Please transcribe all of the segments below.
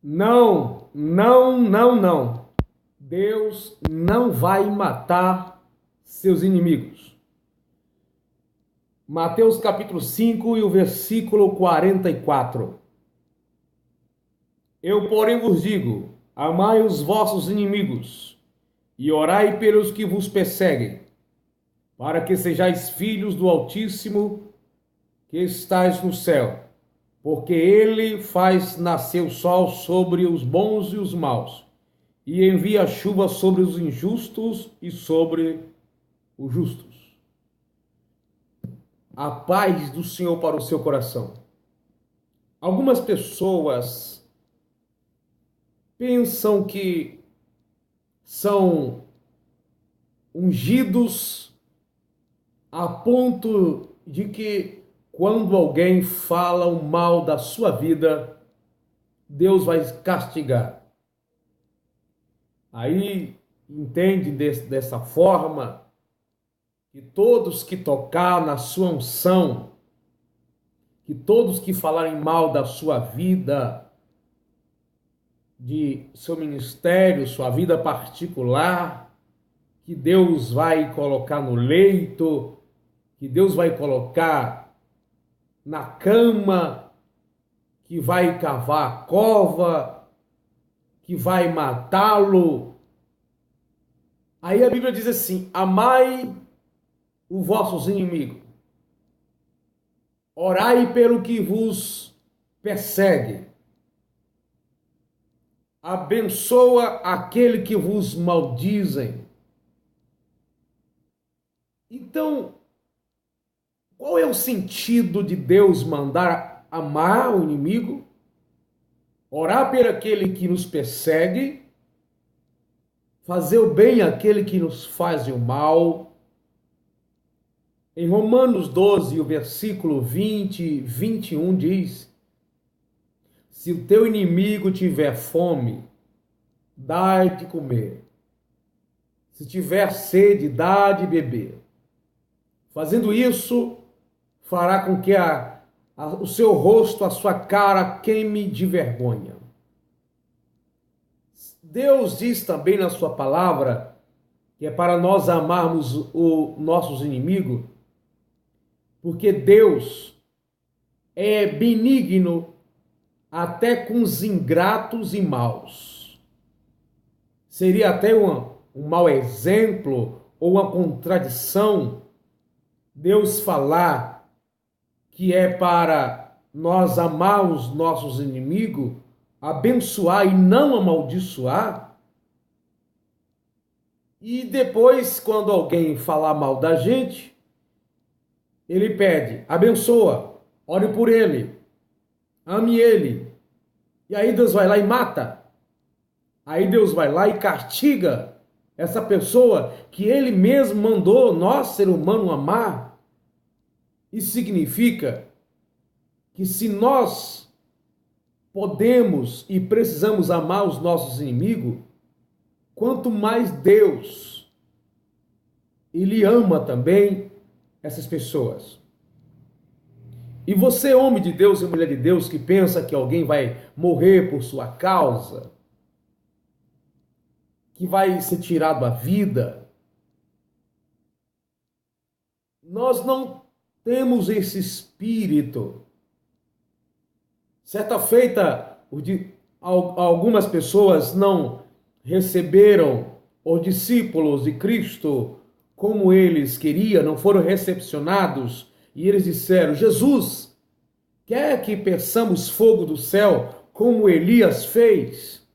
Não, não, não, não. Deus não vai matar seus inimigos. Mateus capítulo 5 e o versículo 44. Eu, porém, vos digo: amai os vossos inimigos e orai pelos que vos perseguem, para que sejais filhos do Altíssimo que estais no céu, porque ele faz nascer o sol sobre os bons e os maus, e envia chuva sobre os injustos e sobre os justos. A paz do Senhor para o seu coração. Algumas pessoas pensam que são ungidos a ponto de que quando alguém fala o mal da sua vida, Deus vai castigar. Aí entende dessa forma que todos que tocar na sua unção, que todos que falarem mal da sua vida, de seu ministério, sua vida particular, que Deus vai colocar no leito, que Deus vai colocar na cama, que vai cavar a cova, que vai matá-lo. Aí a Bíblia diz assim: amai os vossos inimigos, orai pelo que vos persegue, abençoa aquele que vos maldizem. Então, qual é o sentido de Deus mandar amar o inimigo, orar por aquele que nos persegue, fazer o bem àquele que nos faz o mal? Em Romanos 12, o versículo 20 e 21 diz: se o teu inimigo tiver fome, dá-lhe de comer. Se tiver sede, dá de beber. Fazendo isso, fará com que o seu rosto, a sua cara queime de vergonha. Deus diz também na sua palavra que é para nós amarmos os nossos inimigos, porque Deus é benigno até com os ingratos e maus. Seria até um mau exemplo ou uma contradição Deus falar que é para nós amar os nossos inimigos, abençoar e não amaldiçoar. E depois, quando alguém falar mal da gente, ele pede: abençoa, ore por ele, ame ele. E aí Deus vai lá e mata. Aí Deus vai lá e castiga essa pessoa que ele mesmo mandou nós, ser humano, amar. Isso significa que se nós podemos e precisamos amar os nossos inimigos, quanto mais Deus, Ele ama também essas pessoas. E você, homem de Deus e mulher de Deus, que pensa que alguém vai morrer por sua causa, que vai ser tirado a vida, nós não temos esse espírito. Certa feita, algumas pessoas não receberam os discípulos de Cristo como eles queriam, não foram recepcionados, e eles disseram: Jesus, quer que peçamos fogo do céu como Elias fez?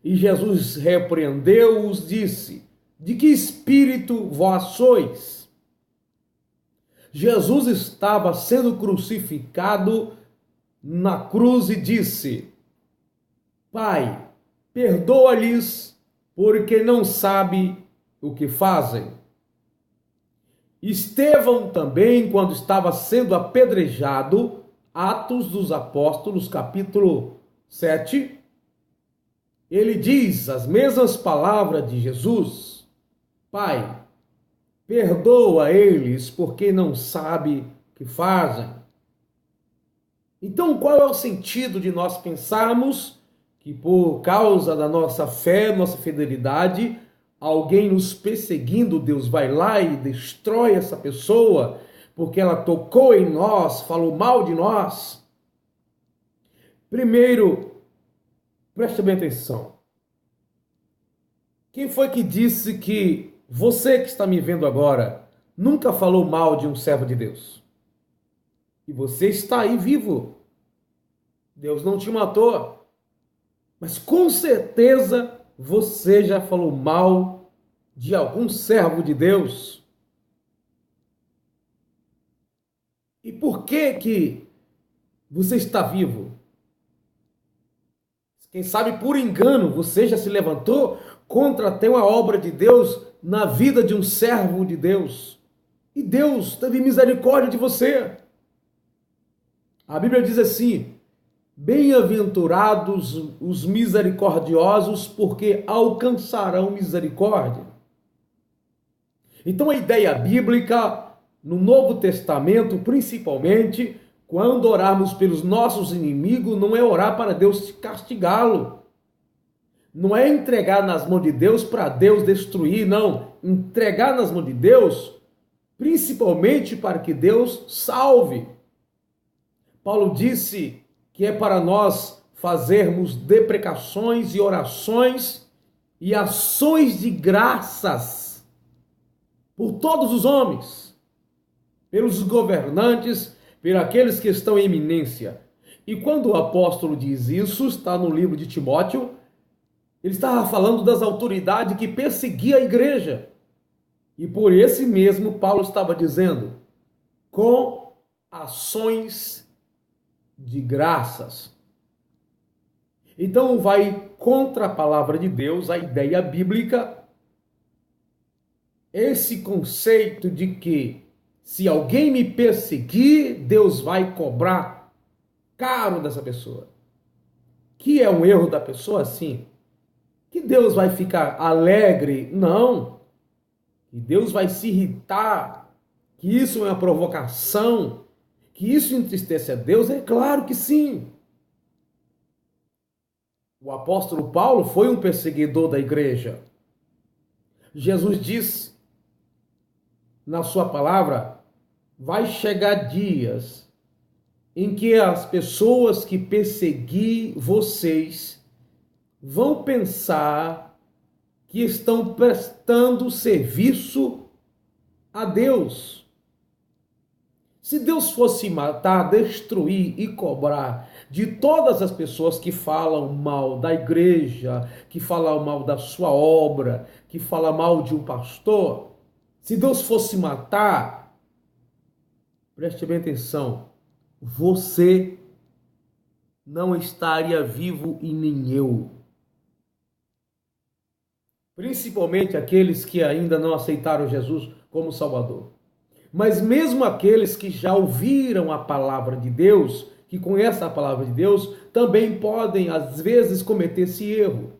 E Jesus repreendeu-os, disse: de que espírito vós sois? Jesus estava sendo crucificado na cruz e disse: Pai, perdoa-lhes, porque não sabe o que fazem. Estevão também, quando estava sendo apedrejado, Atos dos Apóstolos, capítulo 7, ele diz as mesmas palavras de Jesus: Pai, perdoa eles, porque não sabe o que fazem. Então, qual é o sentido de nós pensarmos que por causa da nossa fé, nossa fidelidade, alguém nos perseguindo, Deus vai lá e destrói essa pessoa, porque ela tocou em nós, falou mal de nós. Primeiro, preste bem atenção. Quem foi que disse que você que está me vendo agora nunca falou mal de um servo de Deus? E você está aí vivo. Deus não te matou. Mas com certeza você já falou mal de algum servo de Deus. E por que você está vivo? Quem sabe por engano você já se levantou contra até uma obra de Deus na vida de um servo de Deus. E Deus teve misericórdia de você. A Bíblia diz assim: bem-aventurados os misericordiosos, porque alcançarão misericórdia. Então a ideia bíblica, no Novo Testamento, principalmente, quando orarmos pelos nossos inimigos, não é orar para Deus castigá-lo. Não é entregar nas mãos de Deus para Deus destruir, não. Entregar nas mãos de Deus, principalmente para que Deus salve. Paulo disse que é para nós fazermos deprecações e orações e ações de graças por todos os homens, pelos governantes, por aqueles que estão em eminência. E quando o apóstolo diz isso, está no livro de Timóteo, ele estava falando das autoridades que perseguiam a igreja. E por esse mesmo Paulo estava dizendo, com ações de graças. Então vai contra a palavra de Deus, a ideia bíblica, esse conceito de que se alguém me perseguir, Deus vai cobrar caro dessa pessoa. Que é um erro da pessoa, sim. Que Deus vai ficar alegre? Não. Que Deus vai se irritar? Que isso é uma provocação? Que isso entristece a Deus? É claro que sim. O apóstolo Paulo foi um perseguidor da igreja. Jesus disse na sua palavra, vai chegar dias em que as pessoas que perseguir vocês vão pensar que estão prestando serviço a Deus. Se Deus fosse matar, destruir e cobrar de todas as pessoas que falam mal da igreja, que falam mal da sua obra, que falam mal de um pastor, se Deus fosse matar, preste bem atenção, você não estaria vivo e nem eu. Principalmente aqueles que ainda não aceitaram Jesus como Salvador. Mas mesmo aqueles que já ouviram a palavra de Deus, que conhecem a palavra de Deus, também podem, às vezes, cometer esse erro.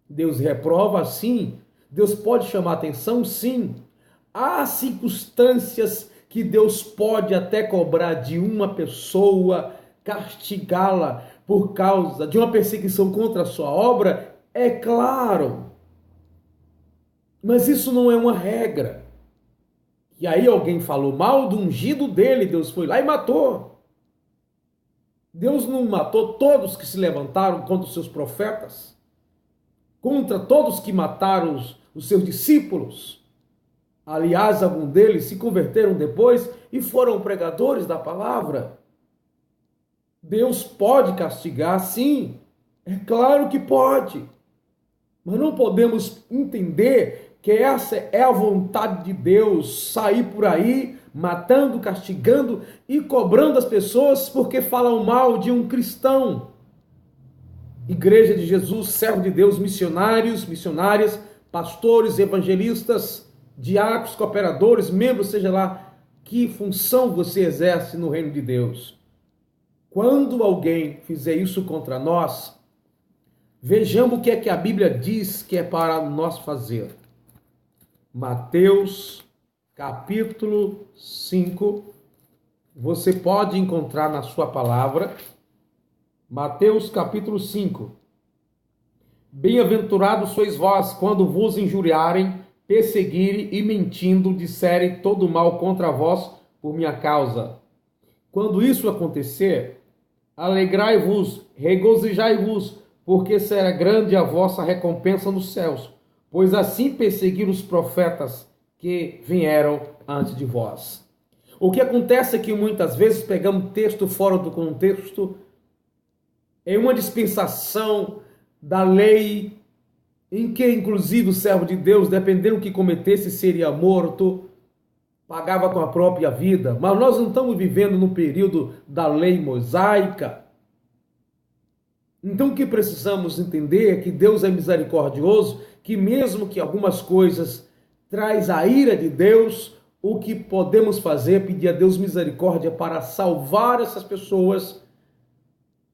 Deus reprova, sim. Deus pode chamar atenção, sim. Há circunstâncias que Deus pode até cobrar de uma pessoa, castigá-la por causa de uma perseguição contra a sua obra, é claro. Mas isso não é uma regra. E aí alguém falou mal do ungido dele, Deus foi lá e matou. Deus não matou todos que se levantaram contra os seus profetas, contra todos que mataram os seus discípulos. Aliás, alguns deles se converteram depois e foram pregadores da palavra. Deus pode castigar, sim, é claro que pode. Mas não podemos entender que essa é a vontade de Deus, sair por aí matando, castigando e cobrando as pessoas porque falam mal de um cristão. Igreja de Jesus, servo de Deus, missionários, missionárias, pastores, evangelistas, diáconos, cooperadores, membros, seja lá que função você exerce no reino de Deus. Quando alguém fizer isso contra nós, vejamos o que é que a Bíblia diz que é para nós fazer. Mateus, capítulo 5, você pode encontrar na sua palavra, Mateus, capítulo 5. Bem-aventurados sois vós, quando vos injuriarem, perseguirem e mentindo disserem todo mal contra vós por minha causa. Quando isso acontecer, alegrai-vos, regozijai-vos, porque será grande a vossa recompensa nos céus, pois assim perseguiram os profetas que vieram antes de vós. O que acontece é que muitas vezes pegamos texto fora do contexto, em uma dispensação da lei, em que inclusive o servo de Deus, dependendo do que cometesse, seria morto, pagava com a própria vida. Mas nós não estamos vivendo no período da lei mosaica. Então o que precisamos entender é que Deus é misericordioso, que mesmo que algumas coisas traz a ira de Deus, o que podemos fazer é pedir a Deus misericórdia para salvar essas pessoas,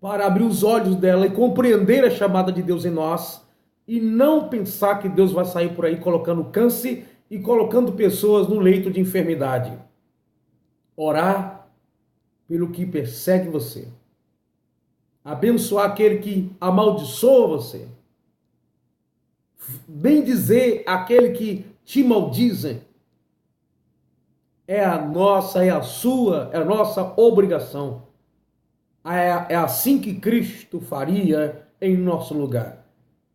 para abrir os olhos dela e compreender a chamada de Deus em nós, e não pensar que Deus vai sair por aí colocando câncer e colocando pessoas no leito de enfermidade. Orar pelo que persegue você. Abençoar aquele que amaldiçoa você. Bem dizer aquele que te maldizem. É a nossa, é a sua, é a nossa obrigação. É assim que Cristo faria em nosso lugar.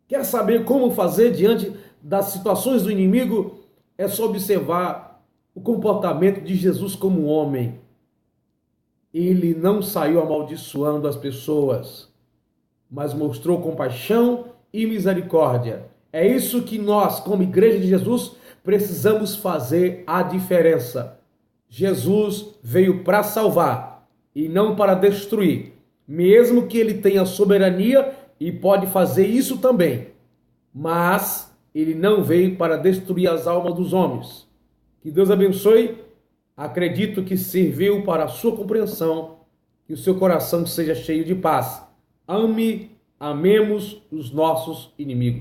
Quer saber como fazer diante das situações do inimigo? É só observar o comportamento de Jesus como homem. Ele não saiu amaldiçoando as pessoas, mas mostrou compaixão e misericórdia. É isso que nós, como Igreja de Jesus, precisamos fazer a diferença. Jesus veio para salvar e não para destruir, mesmo que ele tenha soberania e pode fazer isso também, mas ele não veio para destruir as almas dos homens. Que Deus abençoe. Acredito que serviu para a sua compreensão, que o seu coração seja cheio de paz. Amemos os nossos inimigos.